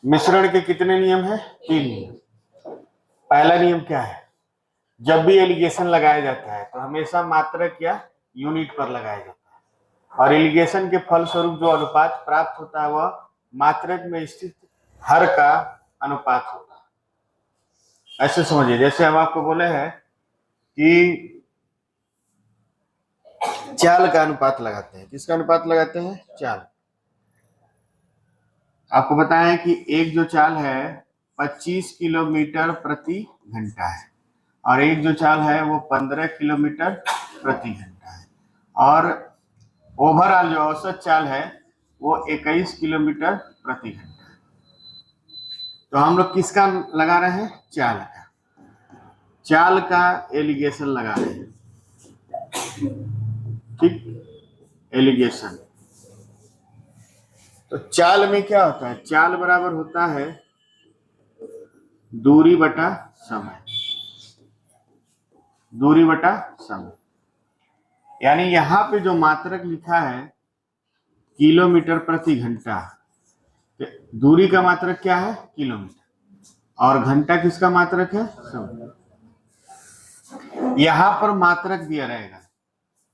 मिश्रण के कितने नियम हैं? 3 नियम। पहला नियम क्या है? जब भी एलिगेशन लगाया जाता है तो हमेशा मात्रक या यूनिट पर लगाया जाता है और एलिगेशन के फलस्वरूप जो अनुपात प्राप्त होता है वह मात्रक में स्थित हर का अनुपात होता है। ऐसे समझिए, जैसे हम आपको बोले हैं कि चाल का अनुपात लगाते हैं। किसका अनुपात लगाते हैं? चाल। आपको बताएं कि एक जो चाल है 25 किलोमीटर प्रति घंटा है और एक जो चाल है वो 15 किलोमीटर प्रति घंटा है और ओवरऑल जो औसत चाल है वो 21 किलोमीटर प्रति घंटा है। तो हम लोग किसका लगा रहे हैं? चाल का। चाल का एलिगेशन लगा रहे हैं। ठीक, एलिगेशन। तो चाल में क्या होता है? चाल बराबर होता है दूरी बटा समय। दूरी बटा समय, यानी यहां पे जो मात्रक लिखा है किलोमीटर प्रति घंटा, दूरी का मात्रक क्या है? किलोमीटर, और घंटा किसका मात्रक है? समय। यहां पर मात्रक दिया रहेगा।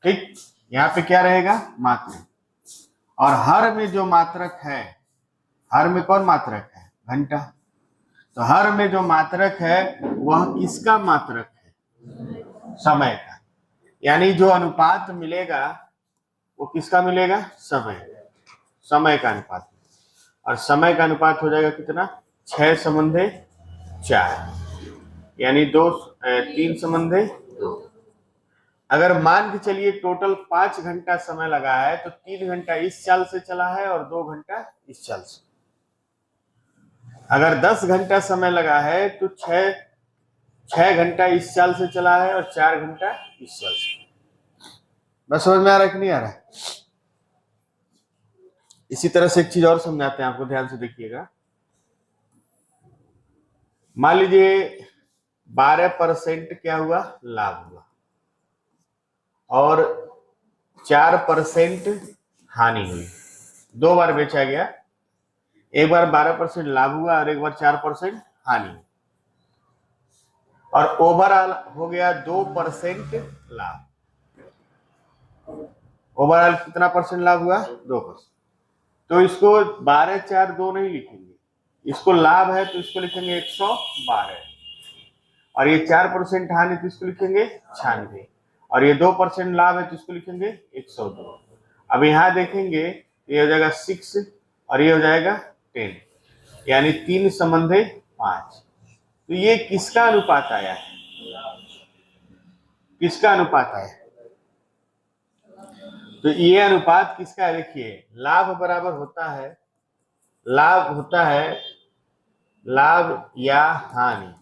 ठीक, यहाँ पे क्या रहेगा? मात्रक। और हर में जो मात्रक है, हर में कौन मात्रक है? घंटा। तो हर में जो मात्रक है वह किसका मात्रक है? समय का। यानी जो अनुपात मिलेगा वो किसका मिलेगा? समय। समय का अनुपात। और समय का अनुपात हो जाएगा कितना? 6/4, यानी 3/2। अगर मान के चलिए टोटल 5 घंटा समय लगा है तो 3 घंटा इस चाल से चला है और 2 घंटा इस चाल से। अगर 10 घंटा समय लगा है तो 6 घंटा इस चाल से चला है और 4 घंटा इस चाल से। बस समझ में आ रहा है कि नहीं आ रहा है? इसी तरह से एक चीज और समझाते हैं आपको, ध्यान से देखिएगा। मान लीजिए 12% क्या हुआ? लाभ हुआ और 4% हानि हुई। 2 बार बेचा गया, एक बार 12% लाभ हुआ और एक बार 4% हानि हुई, और ओवरऑल हो गया 2% लाभ। ओवरऑल कितना परसेंट लाभ हुआ? 2%। तो इसको 12/4/2 नहीं लिखेंगे, इसको लाभ है तो इसको लिखेंगे 112, और ये 4% हानि तो इसको लिखेंगे 96, और ये 2% लाभ है तो इसको लिखेंगे 102। अब यहाँ देखेंगे ये हो जाएगा 6 और ये हो जाएगा 10, यानी 3/5। तो ये किसका अनुपात आया है? किसका अनुपात आया? तो ये अनुपात किसका है? देखिए, लाभ बराबर होता है, लाभ होता है लाभ या हानि,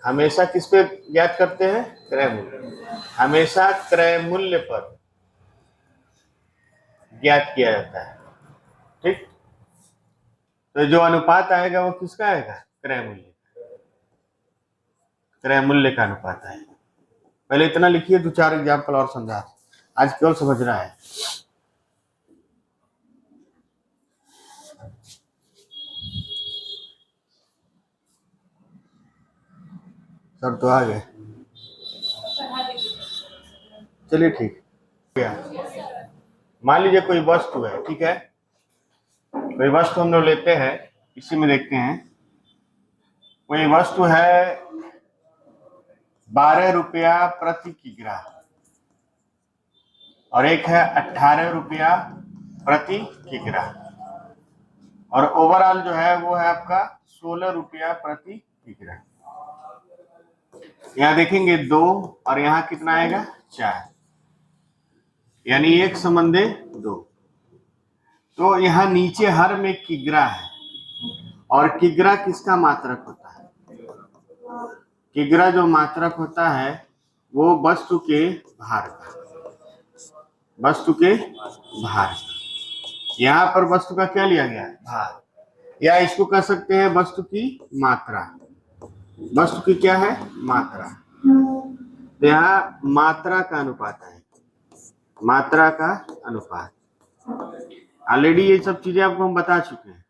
हमेशा किस पे ज्ञात करते हैं? क्रय मूल्य। हमेशा क्रय मूल्य पर ज्ञात किया जाता है। ठीक, तो जो अनुपात आएगा वो किसका आएगा? क्रय मूल्य। क्रय मूल्य का अनुपात आएगा। पहले इतना लिखिए, 2-4 एग्जाम्पल और समझा, आज केवल समझना है। सर तो आ गए, चलिए ठीक। मान लीजिए कोई वस्तु है, ठीक है, कोई वस्तु हम लोग लेते हैं, इसी में देखते हैं। कोई वस्तु है 12 रुपया प्रति किग्रा और एक है 18 रुपया प्रति किग्रा, और ओवरऑल जो है वो है आपका 16 रुपया प्रति किग्रा। यहाँ देखेंगे 2 और यहाँ कितना आएगा? 4, यानी 1/2। तो यहाँ नीचे हर में किग्रा है, और किग्रा किसका मात्रक होता है? किग्रा जो मात्रक होता है वो वस्तु के भार का, वस्तु के भार। यहाँ पर वस्तु का क्या लिया गया? भार, या इसको कह सकते हैं वस्तु की मात्रा। वस्तु की क्या है? मात्रा। तो यहाँ मात्रा का अनुपात है, मात्रा का अनुपात। ऑलरेडी ये सब चीजें आपको हम बता चुके हैं।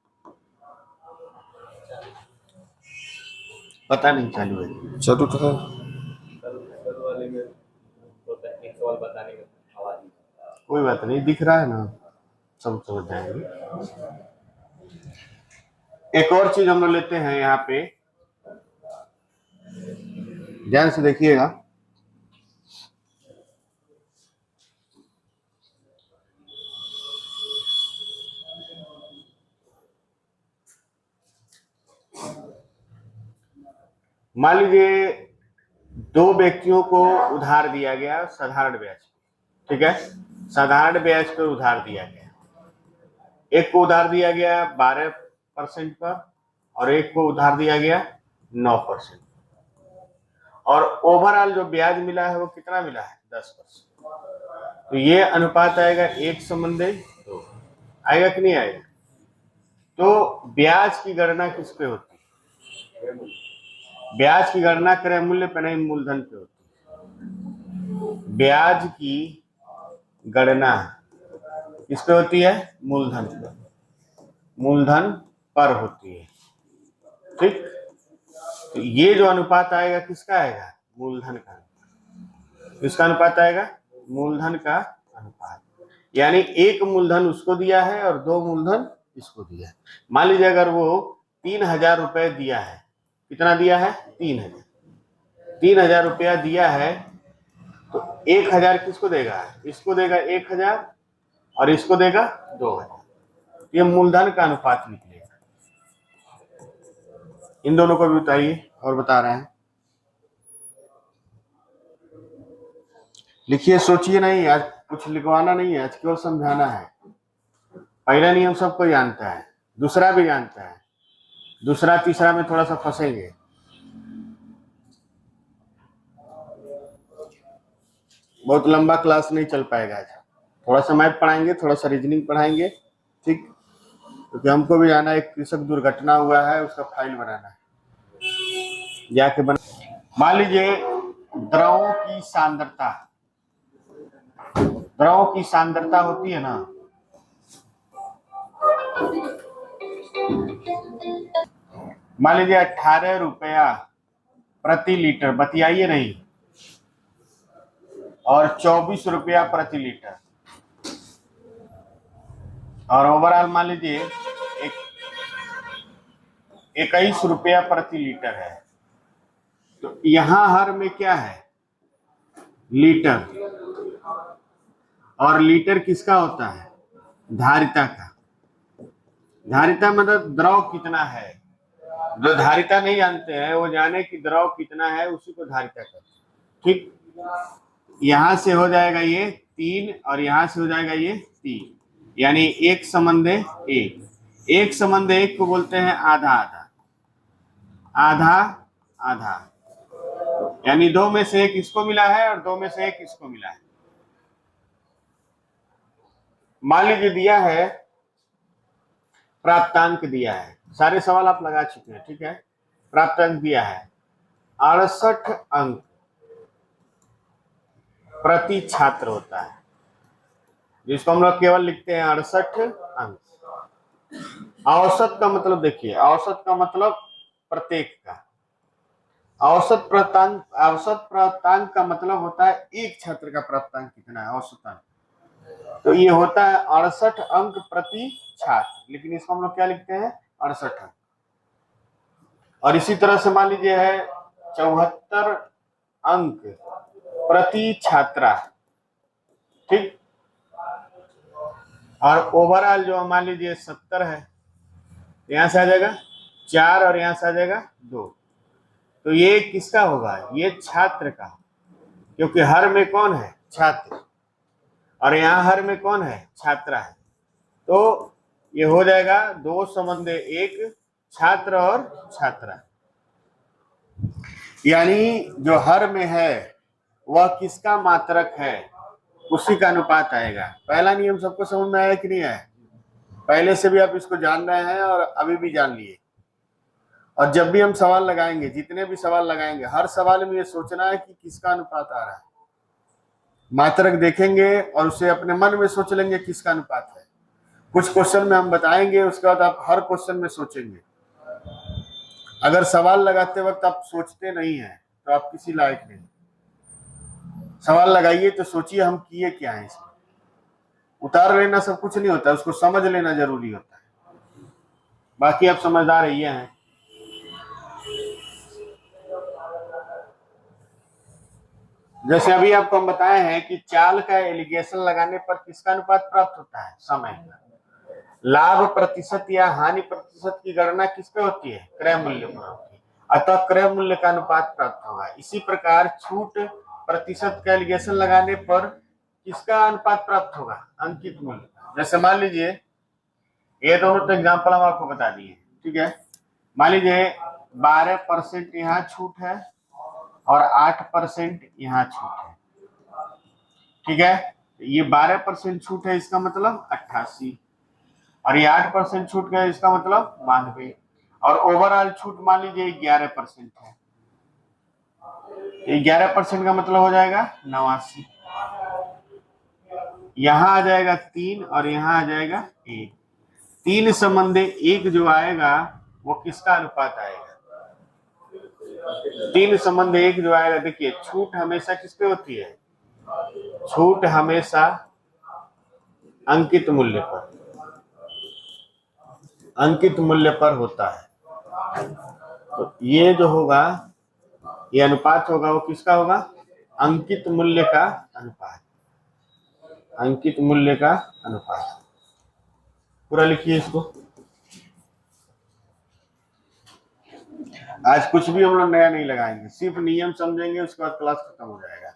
पता नहीं चालू है। चलो तो है। कोई बात नहीं, दिख रहा है ना, सब समझ जाएंगे। एक और चीज हम लोग लेते हैं यहाँ पे, ध्यान से देखिएगा। मान लीजिए दो व्यक्तियों को उधार दिया गया साधारण ब्याज, ठीक है, साधारण ब्याज पर उधार दिया गया। एक को उधार दिया गया 12% पर और एक को उधार दिया गया 9%, और ओवरऑल जो ब्याज मिला है वो कितना मिला है 10%। तो ये अनुपात आएगा 1:2 आएगा कि नहीं आएगा? तो ब्याज की गणना किस पे होती है? ब्याज की गणना करें मूल्य पे नहीं, मूलधन पे होती है। ब्याज की गणना किस पे होती है? मूलधन पे, मूलधन पर होती है, ठीक। तो ये जो अनुपात आएगा किसका आएगा? मूलधन का। किसका अनुपात आएगा? मूलधन का अनुपात। यानी एक मूलधन उसको दिया है और दो मूलधन इसको दिया है। मान लीजिए अगर वो 3,000 रुपए दिया है, कितना दिया है? 3,000 रुपया दिया है, तो 1,000 किसको देगा? इसको देगा 1,000 और इसको देगा 2,000। ये मूलधन का अनुपात निकलेगा। इन दोनों को भी बताइए और बता रहे हैं। लिखिए, सोचिए नहीं, आज कुछ लिखवाना नहीं है, आज केवल समझाना है। पहला नियम सबको जानता है, दूसरा भी जानता है, दूसरा तीसरा में थोड़ा सा फंसेंगे। बहुत लंबा क्लास नहीं चल पाएगा आज, थोड़ा सा मैथ पढ़ाएंगे, थोड़ा सा रीजनिंग पढ़ाएंगे, ठीक, क्योंकि हमको भी जाना है। एक कृषक दुर्घटना हुआ है, उसका फाइल बनाना है, जाके मान लीजिए द्रवों की सांद्रता, द्रवों की सांद्रता होती है ना, मान लीजिए 18 रुपया प्रति लीटर, बतियाइए नहीं, और 24 रुपया प्रति लीटर, और ओवरऑल मान लीजिए 21 रुपया प्रति लीटर है। तो यहां हर में क्या है? लीटर। और लीटर किसका होता है? धारिता का। धारिता मतलब द्रव कितना है। जो धारिता नहीं जानते हैं वो जाने कि द्रव कितना है, उसी को धारिता कहते हैं, ठीक। यहां से हो जाएगा ये 3 और यहां से हो जाएगा ये 3, यानी 1:1। 1:1 को बोलते हैं आधा आधा, आधा आधा, यानी 2 में से 1 इसको मिला है और 2 में से 1 इसको मिला है। मान लीजिए दिया है, प्राप्तांक दिया है, सारे सवाल आप लगा चुके हैं, ठीक है। प्राप्तांक दिया है 68 अंक प्रति छात्र होता है, जिसको हम लोग केवल लिखते हैं 68 अंक। औसत का मतलब देखिए, औसत का मतलब प्रत्येक का, औसत प्राप्तांक का मतलब होता है एक छात्र का प्राप्तांक कितना है, औसत अंक। तो ये होता है 68 अंक प्रति छात्र, लेकिन इसको हम लोग क्या लिखते हैं? 68 अंक। और इसी तरह से मान लीजिए है 74 अंक प्रति छात्रा, ठीक। और ओवरऑल जो मान लीजिए 70 है, यहां से आ जाएगा 4 और यहां से आ जाएगा 2। तो ये किसका होगा? ये छात्र का, क्योंकि हर में कौन है? छात्र, और यहाँ हर में कौन है? छात्रा है। तो ये हो जाएगा 2:1, छात्र और छात्रा। यानी जो हर में है वह किसका मात्रक है? उसी का अनुपात आएगा। पहला नियम सबको समझ में आया कि नहीं आया? पहले से भी आप इसको जान रहे हैं और अभी भी जान लिए। और जब भी हम सवाल लगाएंगे, जितने भी सवाल लगाएंगे, हर सवाल में ये सोचना है कि किसका अनुपात आ रहा है। मात्रक देखेंगे और उसे अपने मन में सोच लेंगे किसका अनुपात है। कुछ क्वेश्चन में हम बताएंगे, उसके बाद आप हर क्वेश्चन में सोचेंगे। अगर सवाल लगाते वक्त आप सोचते नहीं हैं तो आप किसी लायक नहीं। सवाल लगाइए तो सोचिए हम किए क्या है इसमें। उतार लेना सब कुछ नहीं होता, उसको समझ लेना जरूरी होता है। बाकी आप समझदार ही हैं। जैसे अभी आपको हम बताए हैं कि चाल का एलिगेशन लगाने पर किसका अनुपात प्राप्त होता है? समय का। लाभ प्रतिशत या हानि प्रतिशत की गणना किस पे होती है? क्रय मूल्य पर होती है। अतः क्रय मूल्य का अनुपात प्राप्त होगा। इसी प्रकार छूट प्रतिशत का एलिगेशन लगाने पर किसका अनुपात प्राप्त होगा? अंकित मूल्य। जैसे मान लीजिए ये दोनों तो एग्जाम्पल हम आपको बता दिए, ठीक है। मान लीजिए 12% यहाँ छूट है और 8% यहाँ छूट है, ठीक है। ये 12% छूट है, इसका मतलब 88, और ये 8% छूट गया, इसका मतलब 92, और ओवरऑल छूट मान लीजिए 11% है। 11% का मतलब हो जाएगा 89। यहाँ आ जाएगा 3 और यहाँ आ जाएगा 1। 3 संबंधे 1 जो आएगा वो किसका अनुपात आएगा? 3 संबंधे 1 जो आएगा, देखिए छूट हमेशा किस पे होती है? छूट हमेशा अंकित मूल्य पर, अंकित मूल्य पर होता है। तो ये जो होगा, ये अनुपात होगा, वो किसका होगा? अंकित मूल्य का अनुपात, अंकित मूल्य का अनुपात। पूरा लिखिए इसको। आज कुछ भी हम लोग नया नहीं लगाएंगे, सिर्फ नियम समझेंगे, उसके बाद क्लास खत्म हो जाएगा,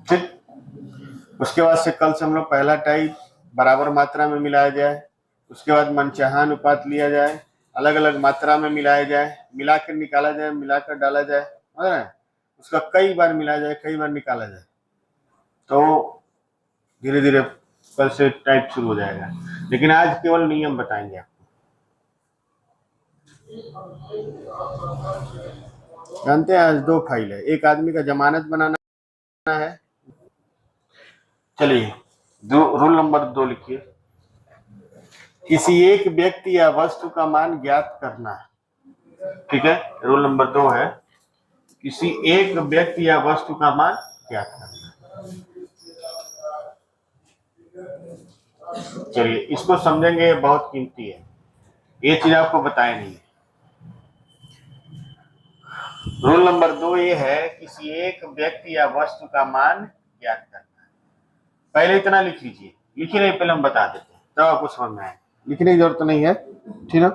ठीक। उसके बाद से कल से हम लोग पहला टाइप बराबर मात्रा में मिलाया जाए, उसके बाद मनचाहा अनुपात लिया जाए, अलग अलग मात्रा में मिलाया जाए, मिलाकर निकाला जाए, मिलाकर डाला जाए, समझ रहे हैं? उसका कई बार मिलाया जाए, कई बार निकाला जाए, तो धीरे धीरे कल से टाइप शुरू हो जाएगा। लेकिन आज केवल नियम बताएंगे आपको। जानते हैं आज 2 फाइल है, एक आदमी का जमानत बनाना है। चलिए रूल नंबर 2 लिखिए। किसी एक व्यक्ति या वस्तु का मान ज्ञात करना, ठीक है। रूल नंबर 2 है किसी एक व्यक्ति या वस्तु का मान ज्ञात करना। चलिए इसको समझेंगे, बहुत कीमती है, ये चीज आपको बताया नहीं है। रूल नंबर 2 ये है किसी एक व्यक्ति या वस्तु का मान ज्ञात करना। पहले इतना लिख लीजिए, लिखिए नहीं, पहले हम बता देते हैं तब आपको समझ में आए। लिखने की जरूरत नहीं है, ठीक है।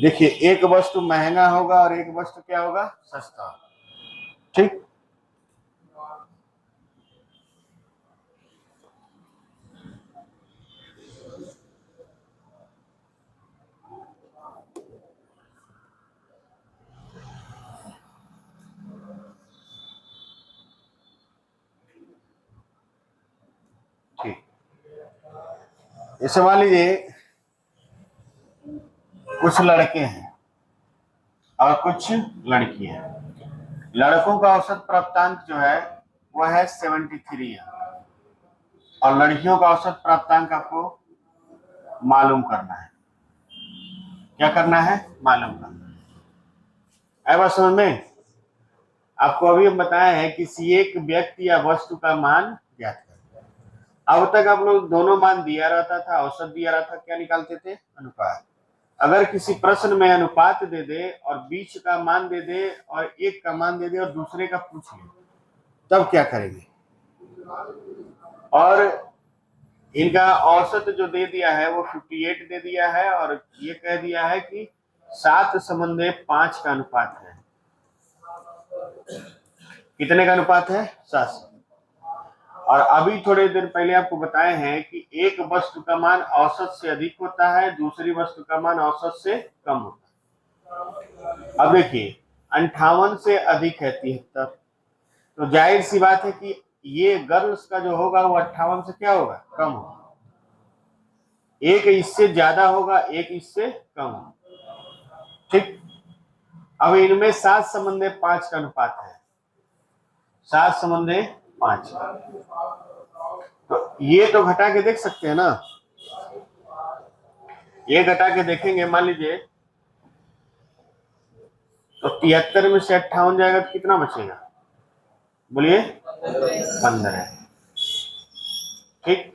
देखिए एक वस्तु महंगा होगा और एक वस्तु क्या होगा? सस्ता, ठीक। ठीक, ये सवाल लीजिए, कुछ लड़के हैं और कुछ लड़की है। लड़कों का औसत प्राप्तांक जो है वह है 73 है, और लड़कियों का औसत प्राप्तांक आपको मालूम करना है। क्या करना है? मालूम करना है। आए बात समझ में? आपको अभी हम बताए हैं किसी एक व्यक्ति या वस्तु का मान ज्ञात करना। अब तक आप लोग दोनों मान दिया रहता था, औसत दिया रहता, क्या निकालते थे? अनुपात। अगर किसी प्रश्न में अनुपात दे दे और बीच का मान दे दे और एक का मान दे दे और दूसरे का पूछ ले, तब क्या करेंगे? और इनका औसत जो दे दिया है वो 58 दे दिया है, और ये कह दिया है कि 7 संबंधे 5 का अनुपात है। कितने का अनुपात है? 7। और अभी थोड़े देर पहले आपको बताए हैं कि एक वस्तु का मान औसत से अधिक होता है, दूसरी वस्तु का मान औसत से कम होता है। अब देखिए 58 से अधिक है 73, तो जाहिर सी बात है कि ये गर्ल्स का जो होगा वो 58 से क्या होगा? कम होगा। एक इससे ज्यादा होगा, एक इससे कम होगा, ठीक। अब इनमें 7:5 का अनुपात है, 7:5। तो ये तो घटा के देख सकते हैं ना, ये घटा के देखेंगे, मान लीजिए तो 73 में से 58 जाएगा तो कितना बचेगा, बोलिए 15। ठीक,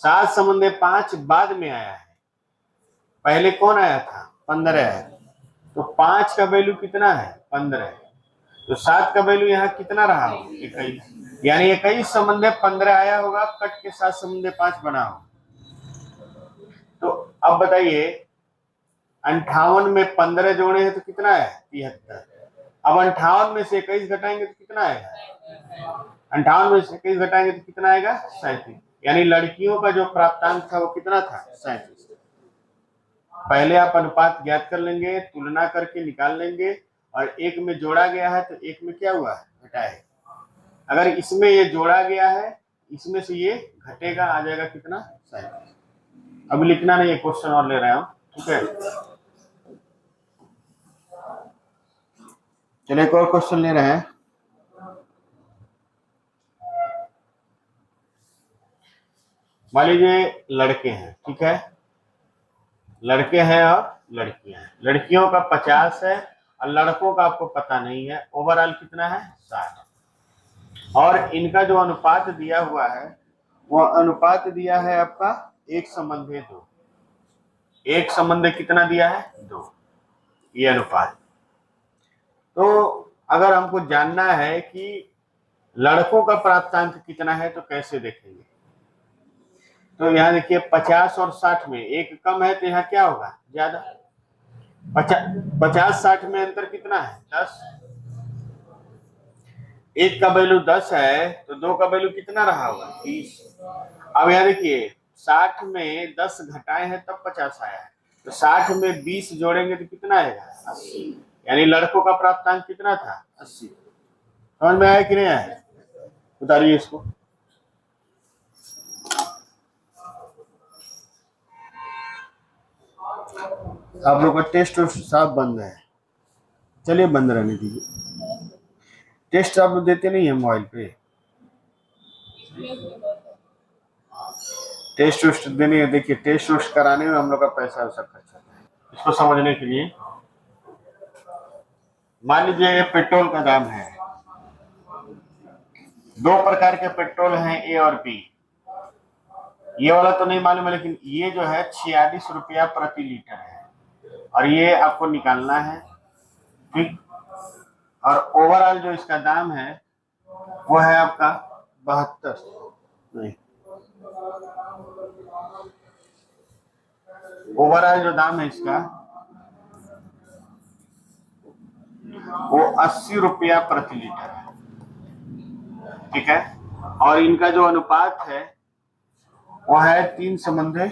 7/5 बाद में आया है, पहले कौन आया था, 15 है। तो 5 का वैल्यू कितना है, 15। तो 7 का वैल्यू यहाँ कितना रहा, 21, यानी 21/15 आया होगा, कट के 7/5 बना हो। तो अब बताइए 58 में 15 जोड़े हैं तो कितना है, 73। अब 58 में से 21 घटाएंगे तो कितना आएगा, 58 में से 21 घटाएंगे तो कितना आएगा, 37। यानी लड़कियों का जो प्राप्तांक था वो कितना था, 37। पहले आप अनुपात ज्ञात कर लेंगे, तुलना करके निकाल लेंगे, और एक में जोड़ा गया है तो एक में क्या हुआ, घटा है। अगर इसमें ये जोड़ा गया है, इसमें से ये घटेगा, आ जाएगा कितना, 37। अभी लिखना नहीं है, क्वेश्चन और ले रहे हैं हम, ठीक है। चलिए एक और क्वेश्चन ले रहे हैं। मान लीजिए लड़के हैं, ठीक है, लड़के हैं और लड़कियां हैं। लड़कियों का 50 है और लड़कों का आपको पता नहीं है, ओवरऑल कितना है, 60। और इनका जो अनुपात दिया हुआ है वो अनुपात दिया है आपका 1:2। 1 कितना दिया है, 2, ये अनुपात। तो अगर हमको जानना है कि लड़कों का प्राप्तांक कितना है तो कैसे देखेंगे, तो यहाँ देखिए 50 और 60 में एक कम है तो यहाँ क्या होगा, ज्यादा। 50-60 में अंतर कितना है, 10। एक का वैल्यू 10 है तो 2 का वैल्यू कितना रहा होगा, 30। अब यहाँ देखिए 60 में 10 घटाए हैं तब 50 आया है, तो 60 में 20 जोड़ेंगे तो कितना आएगा, 80। यानी लड़कों का प्राप्तांक कितना था, 80। समझ में आया कि नहीं आया, उतारिए इसको। आप लोग का टेस्ट साफ बंद है, चलिए बंद रहने दीजिए। टेस्ट आप देते नहीं है मोबाइल पे, टेस्ट वेस्ट देने, देखिए टेस्ट वेस्ट कराने में हम लोग का पैसा वैसा खर्च होता है। इसको समझने के लिए मान लीजिए ये पेट्रोल का दाम है, दो प्रकार के पेट्रोल हैं, ए और बी। ये वाला तो नहीं मालूम है, लेकिन ये जो है 46 रुपया प्रति लीटर है, और ये आपको निकालना है, ठीक। और ओवरऑल जो इसका दाम है वो है आपका 72, नहीं, ओवरऑल जो दाम है इसका वो 80 रुपया प्रति लीटर है, ठीक है। और इनका जो अनुपात है वो है 3:4 है,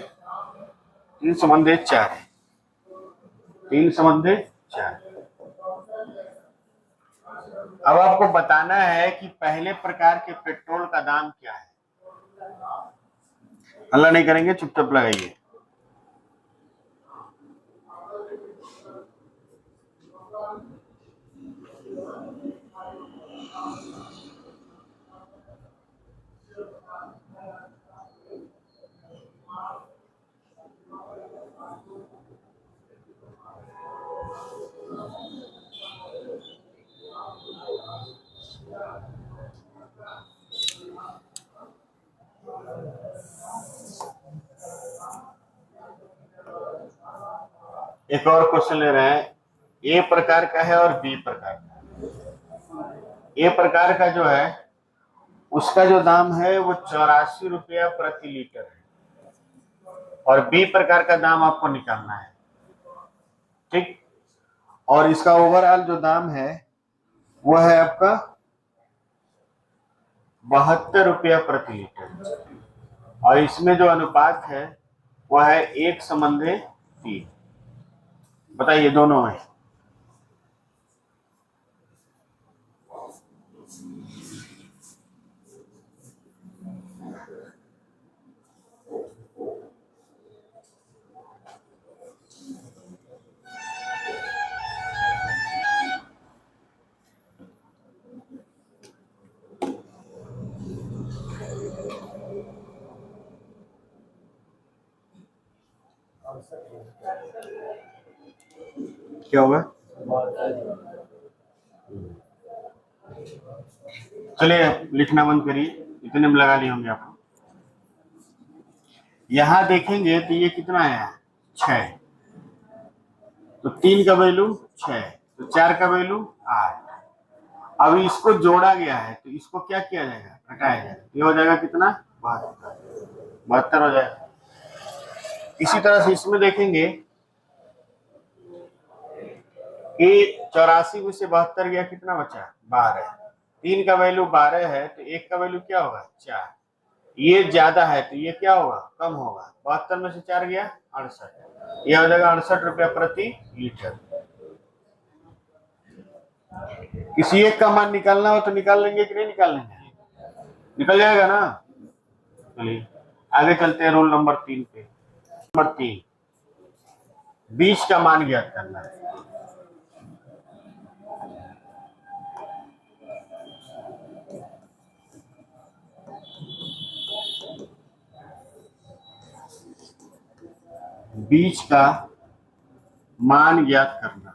3:4। अब आपको बताना है कि पहले प्रकार के पेट्रोल का दाम क्या है। हल्ला नहीं करेंगे, चुपचाप लगाइए। एक और क्वेश्चन ले रहे हैं, ए प्रकार का है और बी प्रकार का। ए प्रकार का जो है उसका जो दाम है वो 84 रुपया प्रति लीटर है, और बी प्रकार का दाम आपको निकालना है, ठीक। और इसका ओवरऑल जो दाम है वो है आपका 72 रुपया प्रति लीटर, और इसमें जो अनुपात है वो है 1:3। बताइए दोनों में। क्या होगा? चलिए लिखना बंद करिए, इतने में लगा लिए होंगे आप। यहां देखेंगे तो ये कितना आया? 6। तो 3 का वैल्यू 6, तो 4 का वैल्यू 8। अब इसको जोड़ा गया है तो इसको क्या किया जाएगा? घटाया जाएगा। ये हो जाएगा कितना? 72 हो जाएगा। इसी तरह से इसमें देखेंगे कि 84 में से 72 गया, कितना बचा? 12। 3 का वैल्यू 12 है तो 1 का वैल्यू क्या होगा? 4। ये ज्यादा है तो ये क्या होगा? कम होगा। 72 में से 4 गया 68। यह हो जाएगा 68 रुपया प्रति लीटर। किसी एक का मान निकालना हो तो निकाल लेंगे कि नहीं निकाल लेंगे? निकल जाएगा ना। चलिए आगे चलते हैं रोल नंबर 3 पे। नंबर 3, बीज का मान ज्ञात करना है। बीज का मान ज्ञात करना।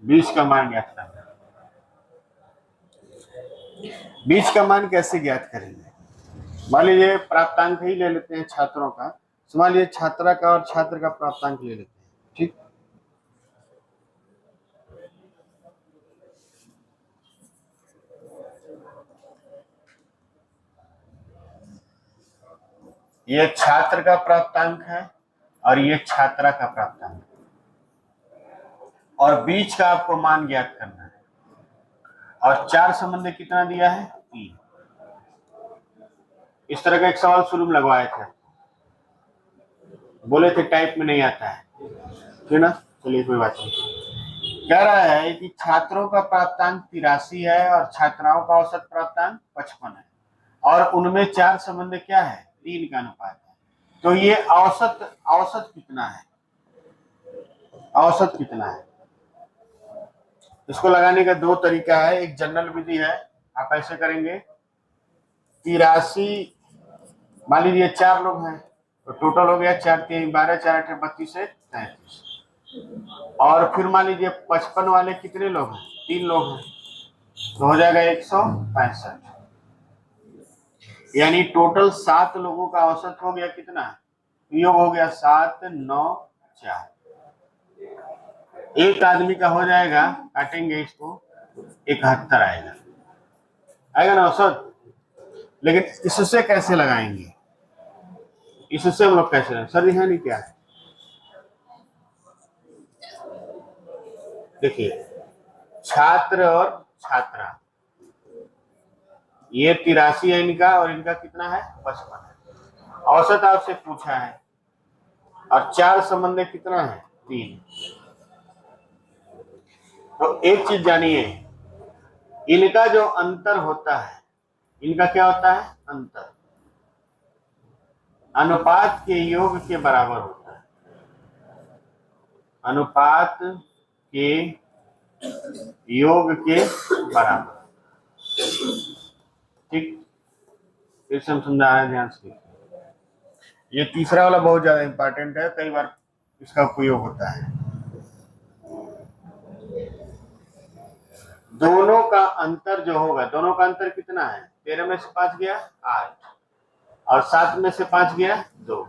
बीज का मान ज्ञात करना। बीज का मान कैसे ज्ञात करेंगे? मान लीजिए प्राप्तांक ही ले लेते हैं छात्रों का। मान लीजिए छात्रा का और छात्र का प्राप्तांक ले लेते हैं, ठीक। ये छात्र का प्राप्तांक है और ये छात्रा का प्राप्तांक है, और बीच का आपको मान ज्ञात करना है। और 4 संबंध कितना दिया है? 3। इस तरह का एक सवाल शुरू में लगवाए थे, बोले थे टाइप में नहीं आता है, ठीक ना। चलिए कोई बात नहीं। कह रहा है कि छात्रों का प्राप्तांक 83 है और छात्राओं का औसत प्राप्तांक 55 है, और उनमें 4 संबंध क्या है? 3 का अनुपात है। तो ये औसत औसत कितना है? औसत कितना है? इसको लगाने का 2 तरीका है। एक जनरल विधि है, आप ऐसे करेंगे 83, मान लीजिए 4 लोग हैं तो टोटल हो गया 4 3 12, 4 8 32 से 33। और फिर मान लीजिए 55 वाले कितने लोग हैं? 3 लोग हैं, तो हो जाएगा 165। यानी टोटल 7 लोगों का औसत हो गया कितना? योग हो गया 7 9 4। एक आदमी का हो जाएगा, काटेंगे इसको, 71 आएगा, आएगा ना औसत। लेकिन इससे कैसे लगाएंगे? इससे हम लोग कैसे लगाएंगे? सर यहाँ नहीं क्या है, देखिए छात्र और छात्रा, ये 83 है इनका और इनका कितना है? 55 है। औसत आपसे पूछा है और 4 संबंध कितना है? 3। तो एक चीज जानिए, इनका जो अंतर होता है, इनका क्या होता है? अंतर अनुपात के योग के बराबर होता है। अनुपात के योग के बराबर, ठीक। फिर से हम समझा रहे हैं, ध्यान से। ये तीसरा वाला बहुत ज्यादा इंपॉर्टेंट है, कई बार इसका उपयोग होता है। दोनों का अंतर जो होगा, दोनों का अंतर कितना है? 13 में से 5 गया 8, और 7 में से 5 गया 2।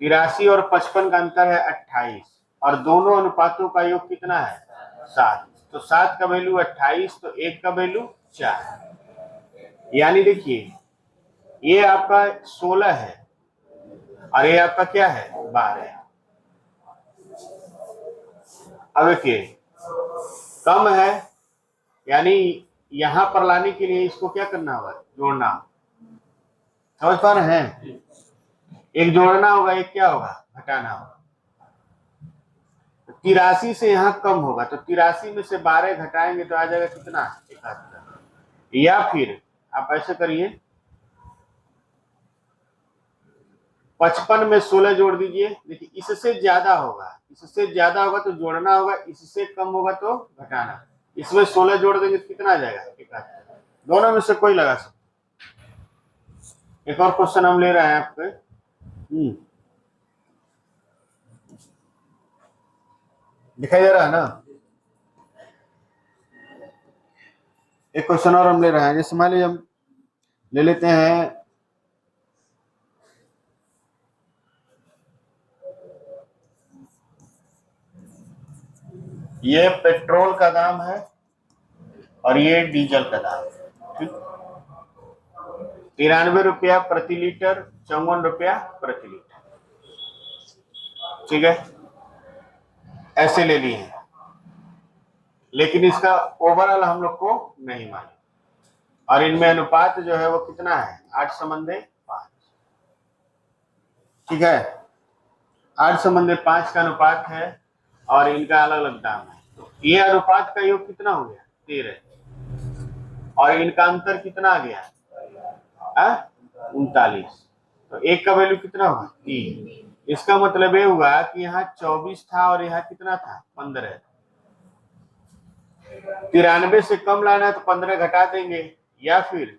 83 और 55 का अंतर है 28, और दोनों अनुपातों का योग कितना है? 7। तो 7 का वैल्यू 28, तो 1 का वैल्यू 4। यानी देखिए ये आपका 16 है और ये आपका क्या है? 12। अब देखिए कम है, यानी यहां पर लाने के लिए इसको क्या करना होगा? जोड़ना। समझ पा रहे हैं? एक जोड़ना होगा, एक क्या होगा? घटाना होगा। 83 से यहाँ कम होगा, तो 83 में से 12 घटाएंगे तो आ जाएगा कितना? 71। या फिर आप ऐसे करिए, 55 में 16 जोड़ दीजिए। देखिए इससे ज्यादा होगा, इससे ज्यादा होगा तो जोड़ना होगा, इससे कम होगा तो घटाना। इसमें 16 जोड़ देंगे तो कितना आ जाएगा? 71। दोनों में से कोई लगा सकते। एक और क्वेश्चन हम ले रहे हैं आपके, दिखाई दे रहा है ना। एक क्वेश्चन और हम ले रहे हैं, जैसे मान लीजिए हम ले लेते हैं ये पेट्रोल का दाम है और ये डीजल का दाम है, ठीक। 93 रुपया प्रति लीटर, 54 रुपया प्रति लीटर, ठीक है, ऐसे ले लिए हैं। लेकिन इसका ओवरऑल हम लोग को नहीं मालूम, और इनमें अनुपात जो है वो कितना है, 8:5, ठीक है। 8:5 का अनुपात है और इनका अलग अलग दाम है। तो ये अनुपात का योग कितना हो गया, 13, और इनका अंतर कितना आ गया, 39। तो एक का वैल्यू कितना होगा, 3। इसका मतलब ये हुआ कि यहाँ 24 था और यहाँ कितना था, 15। 93 से कम लाना है तो 15 घटा देंगे, या फिर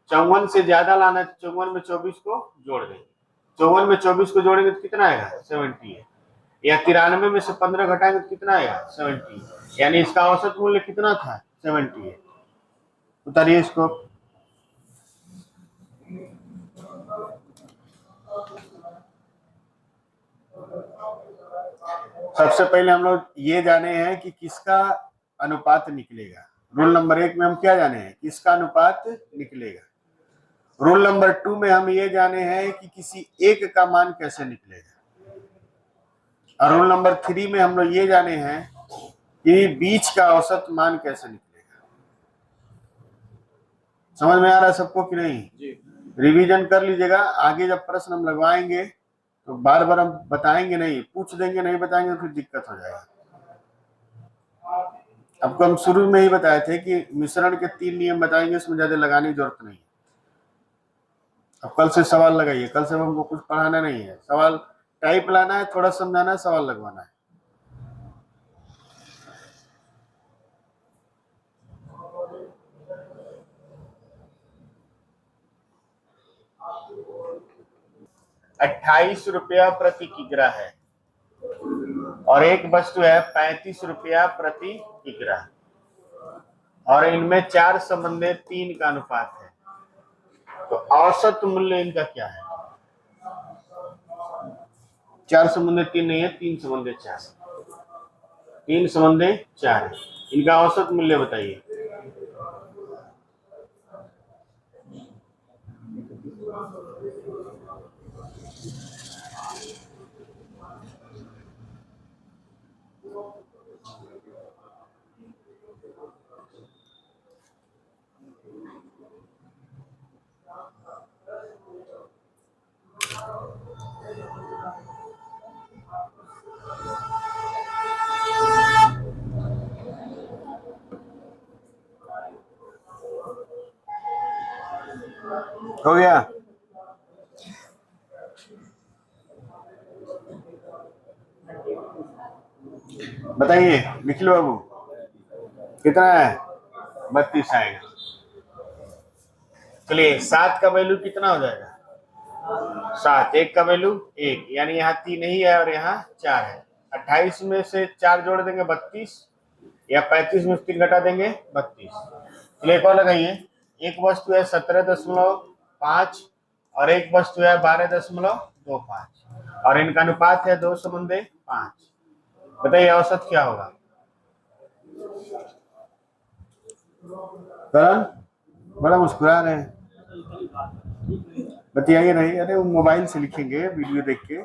54 से ज्यादा लाना है तो 54 में 24 को जोड़ देंगे। 54 में 24 को जोड़ेंगे तो कितना आएगा, 70 है। या 93 में से 15 घटाएंगे तो कितना आएगा, 70। यानी इसका औसत मूल्य कितना था, 70 है। उतारिए इसको। सबसे पहले हम लोग ये जाने हैं कि किसका अनुपात निकलेगा। रूल नंबर 1 में हम क्या जाने हैं, किसका अनुपात निकलेगा। रूल नंबर 2 में हम ये जाने हैं कि किसी एक का मान कैसे निकलेगा। और रूल नंबर 3 में हम लोग ये जाने हैं कि बीच का औसत मान कैसे निकलेगा। समझ में आ रहा है सबको कि नहीं जी? रिवीजन कर लीजिएगा, आगे जब प्रश्न हम लगवाएंगे तो बार बार हम बताएंगे नहीं, पूछ देंगे नहीं बताएंगे तो फिर दिक्कत हो जाएगा। आपको हम शुरू में ही बताए थे कि मिश्रण के 3 नियम बताएंगे, उसमें ज्यादा लगाने की जरूरत नहीं है। अब कल से सवाल लगाइए, कल से हमको कुछ पढ़ाना नहीं है, सवाल टाइप लाना है, थोड़ा समझाना है, सवाल लगवाना है। ₹28 प्रति किग्रा है और एक वस्तु है ₹35 प्रति किग्रा, और इनमें 4 संबंधित 3 का अनुपात है। तो औसत मूल्य इनका क्या है, 4 संबंधित 3 नहीं है, 3 संबंधित 4, 3 संबंधित 4 है। इनका औसत मूल्य बताइए। हो गया, बताइए निखिल बाबू, कितना है, 32 आएगा। चलिए 7 का वैल्यू कितना हो जाएगा, 7। 1 का वैल्यू 1, यानी यहाँ 3 ही है और यहाँ 4 है। 28 में से 4 जोड़ देंगे 32, या 35 में से 3 घटा देंगे 32। चलिए एक और लगाइए। एक वस्तु है 17.5 और एक वस्तु है 12.25, और इनका अनुपात है 2:5। बताइए औसत क्या होगा। करण बड़ा मुस्कुरा रहे हैं, बताइए नहीं, अरे वो मोबाइल से लिखेंगे, वीडियो देख के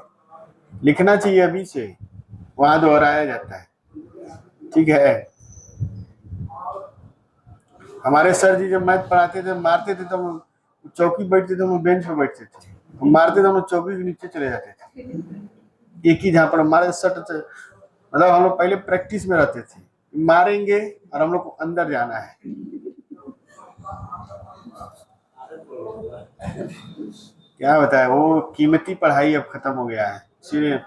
लिखना चाहिए अभी से, वहां दोहराया जाता है, ठीक है। हमारे सर जी जब मैथ पढ़ाते थे, मारते थे तो चौकी बैठते थे, हम बेंच पे बैठते थे, हम मारते थे, हम चौकी के नीचे चले जाते थे, एक ही झापड़ मारे सट। मतलब हम लोग पहले प्रैक्टिस में रहते थे, मारेंगे और हम लोग को अंदर जाना है। क्या बताए, वो कीमती पढ़ाई अब खत्म हो गया है, इसलिए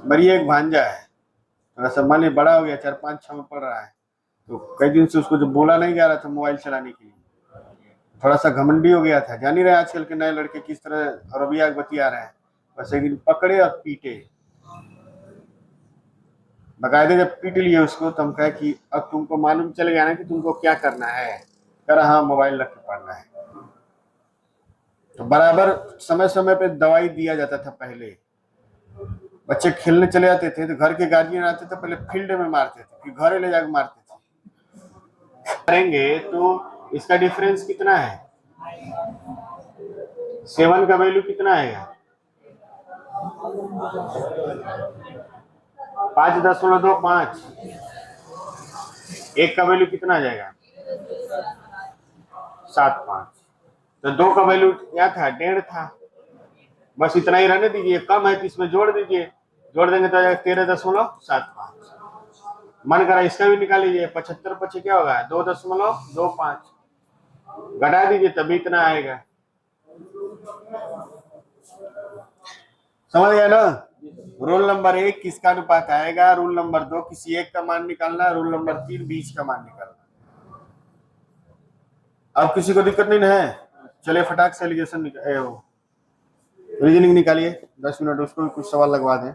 मेरी एक भांजा है, थोड़ा सा मान बड़ा हो गया, 4, 5, 6 में पढ़ रहा है, तो कई दिन से उसको जो बोला नहीं जा रहा था मोबाइल चलाने के लिए, थोड़ा सा घमंडी हो गया था। जान ही रहे आजकल के नए लड़के किस तरह रबिया बतिया रहे हैं। बस एक दिन पकड़े और पीटे, बकायदे जब पीट लिए उसको तो हम कहे कि अब तुमको मालूम चल गया ना कि तुमको क्या करना है। कह रहा हाँ मोबाइल रख के पढ़ना है। तो बराबर समय समय पे दवाई दिया जाता था। पहले बच्चे खेलने चले जाते थे तो घर के गार्जियन आते थे, पहले फील्ड में मारते थे, फिर घरे ले जाकर मारते थे। करेंगे तो इसका डिफरेंस कितना है? 7 का वैल्यू कितना आएगा? 5.25। 1 का वैल्यू कितना आ जाएगा? 7.5। तो 2 का वैल्यू क्या था? 1.5 था। बस इतना ही रहने दीजिए, कम है तो इसमें जोड़ दीजिए, जोड़ देंगे तो आ जाएगा 13.75। मन करा इसका भी निकाल लीजिए, 75 पचे क्या होगा? 2.25। घटा दीजिए तभी इतना आएगा। समझ गया ना? रूल नंबर 1 किसका अनुपात आएगा, रूल नंबर 2 किसी एक का मान निकालना, रूल नंबर 3 बीच का मान निकालना। अब किसी को दिक्कत नहीं है? चलिए फटाक से एलिगेशन रीजनिंग निकालिए, 10 मिनट उसको भी कुछ सवाल लगवा दें।